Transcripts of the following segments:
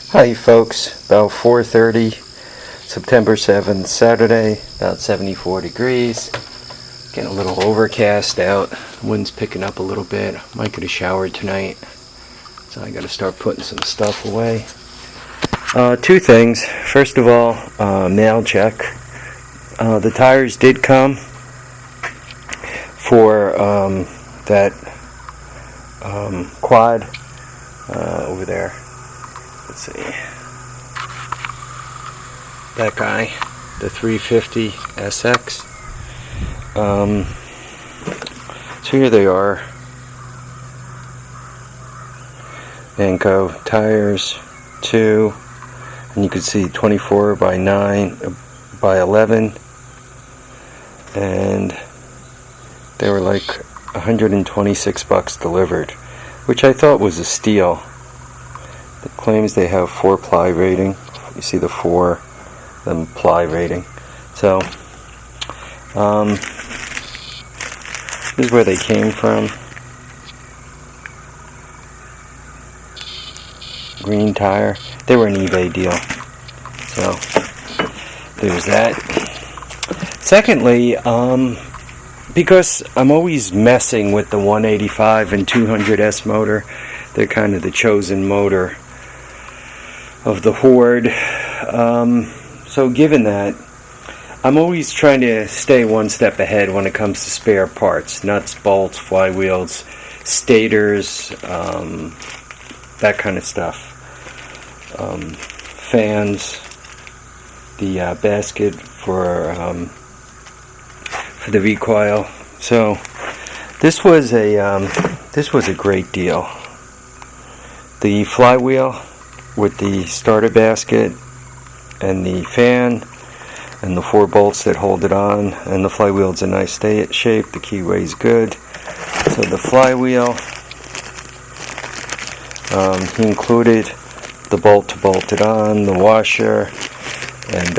Hi folks, about 4:30, September 7th, Saturday, about 74 degrees. Getting a little overcast out. Wind's picking up a little bit. Might get a shower tonight. So I gotta start putting some stuff away. Two things. First of all, mail check. The tires did come for that quad over there. Let's see. That guy, the 350 SX. So here they are. Vanco tires, 2, and you can see 24 by 9 by 11, and they were like $126 delivered, which I thought was a steal. It claims they have 4-ply rating. You see the 4 then ply rating. So this is where they came from. Green tire. They were an eBay deal. So there's that. Secondly, because I'm always messing with the 185 and 200S motor. They're kind of the chosen motor of the horde. So given that, I'm always trying to stay one step ahead when it comes to spare parts. Nuts, bolts, flywheels, stators, that kind of stuff. Fans, the basket for the recoil. So this was a great deal. The flywheel with the starter basket and the fan and the 4 bolts that hold it on, and the flywheel's a nice shape. The keyway's good. So the flywheel, he included the bolt to bolt it on, the washer, and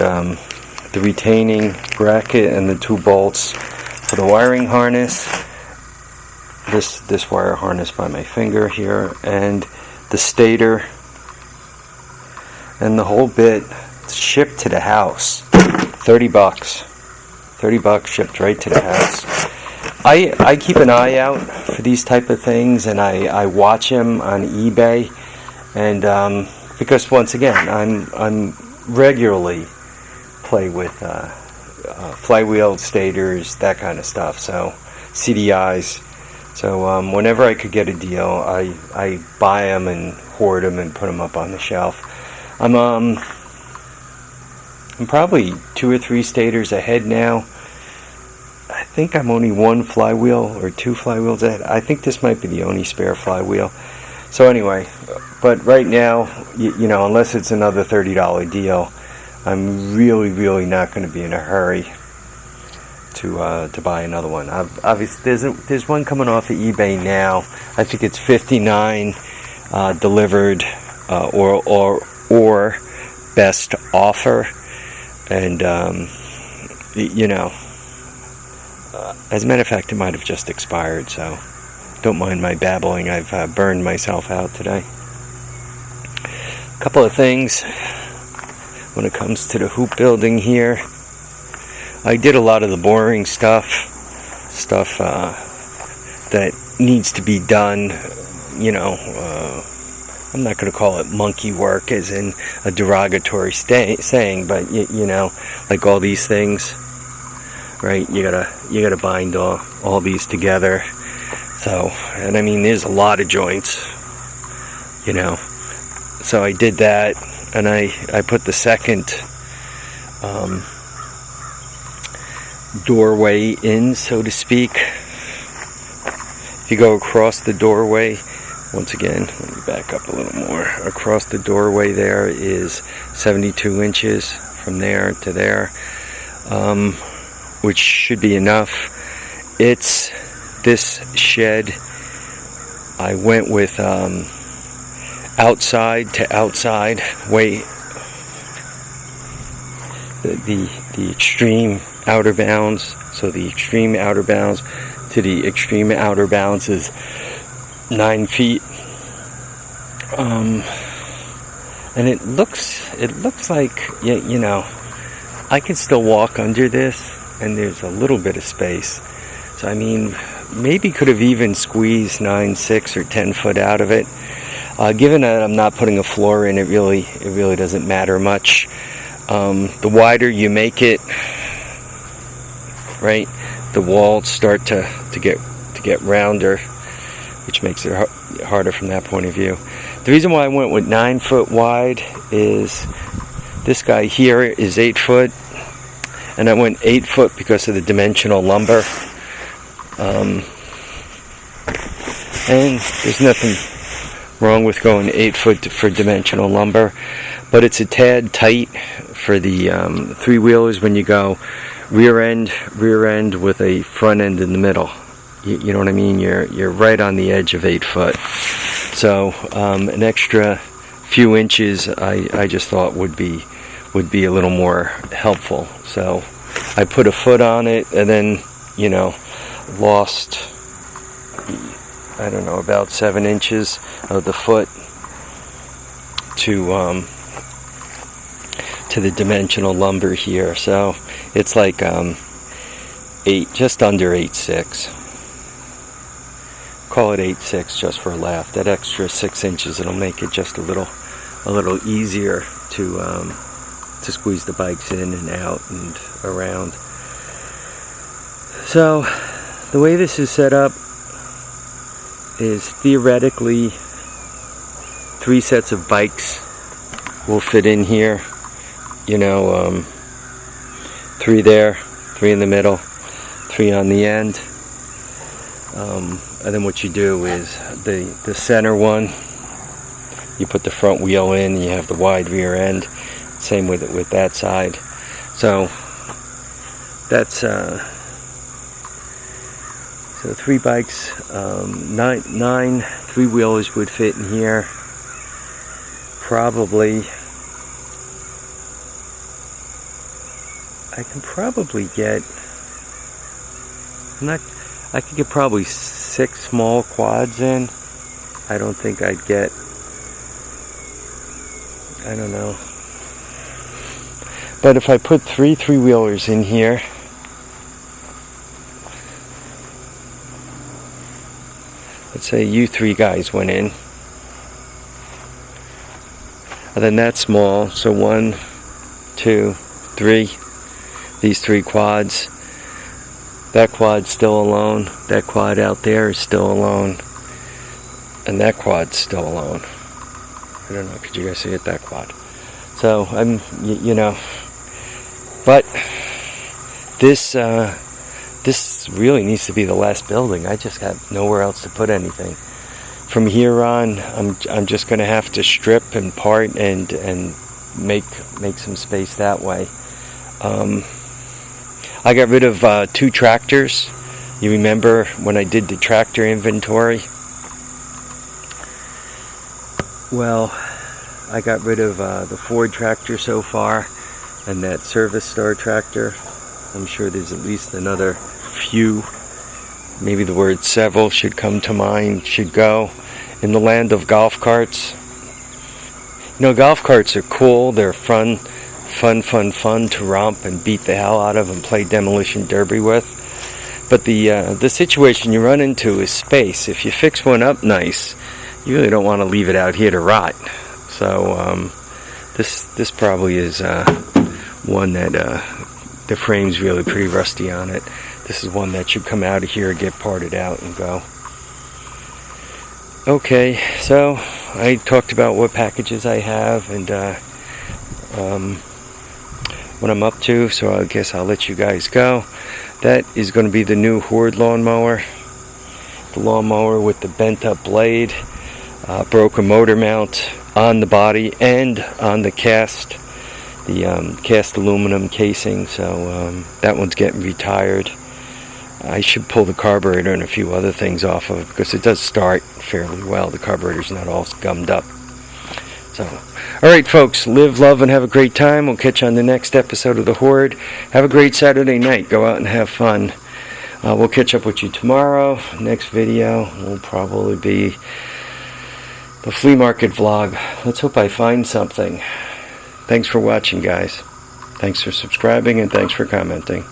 the retaining bracket, and the 2 bolts for the wiring harness. This wire harness by my finger here, and the stator, and the whole bit shipped to the house. $30. $30 shipped right to the house. I keep an eye out for these type of things, and I watch them on eBay, and because once again I'm regularly play with flywheel, stators, that kind of stuff. So CDIs. So whenever I could get a deal, I buy them and hoard them and put them up on the shelf. I'm probably 2 or 3 stators ahead now. I think I'm only 1 flywheel or 2 flywheels ahead. I think this might be the only spare flywheel. So anyway, but right now, you know, unless it's another $30 deal, I'm really not going to be in a hurry to buy another one. Obviously, there's one coming off of eBay now. I think it's $59 delivered or best offer, and you know, as a matter of fact, it might have just expired. So don't mind my babbling. I've burned myself out today. A couple of things when it comes to the hoop building here. I did a lot of the boring stuff that needs to be done. You know, I'm not going to call it monkey work as in a derogatory saying, but you know, like all these things, right? You gotta bind all these together. So, and I mean, there's a lot of joints, you know. So I did that, and I put the second doorway in, so to speak. If you go across the doorway, once again, let me back up a little more. Across the doorway there is 72 inches from there to there, which should be enough. It's this shed. I went with outside to outside weight. The extreme outer bounds. So the extreme outer bounds to the extreme outer bounds is 9 feet. And it looks like, you know, I can still walk under this, and there's a little bit of space. So I mean, maybe could have even squeezed 9, 6, or 10 foot out of it. Given that I'm not putting a floor in, it really doesn't matter much. The wider you make it, right, the walls start to get rounder, which makes it harder from that point of view. The reason why I went with 9 foot wide is this guy here is 8 foot, and I went 8 foot because of the dimensional lumber. And there's nothing wrong with going 8 foot for dimensional lumber, but it's a tad tight for the three-wheelers when you go rear end with a front end in the middle. You know what I mean? You're right on the edge of 8 foot. So an extra few inches I just thought would be a little more helpful. So I put a foot on it, and then, you know, lost, I don't know, about 7 inches of the foot to the dimensional lumber here. So it's like 8, just under 8.6. Call it 8.6 just for a laugh. That extra 6 inches, it'll make it just a little easier to squeeze the bikes in and out and around. So the way this is set up is theoretically 3 sets of bikes will fit in here. You know, 3 there, 3 in the middle, 3 on the end. And then what you do is the center one, you put the front wheel in, you have the wide rear end. Same with that side. So that's so 3 bikes, 9 three-wheelers would fit in here. Probably, I can probably get, I could get probably 6 small quads in. I don't think I'd get, I don't know. But if I put 3 three-wheelers in here, let's say you 3 guys went in, and then that's small, so 1, 2, 3, these 3 quads. That quad's still alone, that quad out there is still alone, and that quad's still alone. I don't know, could you guys see it, that quad? So I'm, you know, but this really needs to be the last building. I just have nowhere else to put anything. From here on, I'm just going to have to strip and part and make some space that way. I got rid of 2 tractors. You remember when I did the tractor inventory? Well, I got rid of the Ford tractor so far, and that Service Star tractor. I'm sure there's at least another few, maybe the word several should come to mind, should go. In the land of golf carts. You know, golf carts are cool, they're fun to romp and beat the hell out of and play demolition derby with. But the situation you run into is space. If you fix one up nice, you really don't want to leave it out here to rot. So this probably is one that the frame's really pretty rusty on it. This is one that should come out of here, get parted out, and go. Okay, so I talked about what packages I have and what I'm up to, so I guess I'll let you guys go. That is going to be the new Horde lawnmower. The lawnmower with the bent up blade, broken motor mount on the body and on the cast aluminum casing, so that one's getting retired. I should pull the carburetor and a few other things off of it because it does start fairly well. The carburetor's not all gummed up. So, alright folks, live, love, and have a great time. We'll catch you on the next episode of The Horde. Have a great Saturday night. Go out and have fun. We'll catch up with you tomorrow. Next video will probably be the flea market vlog. Let's hope I find something. Thanks for watching, guys. Thanks for subscribing and thanks for commenting.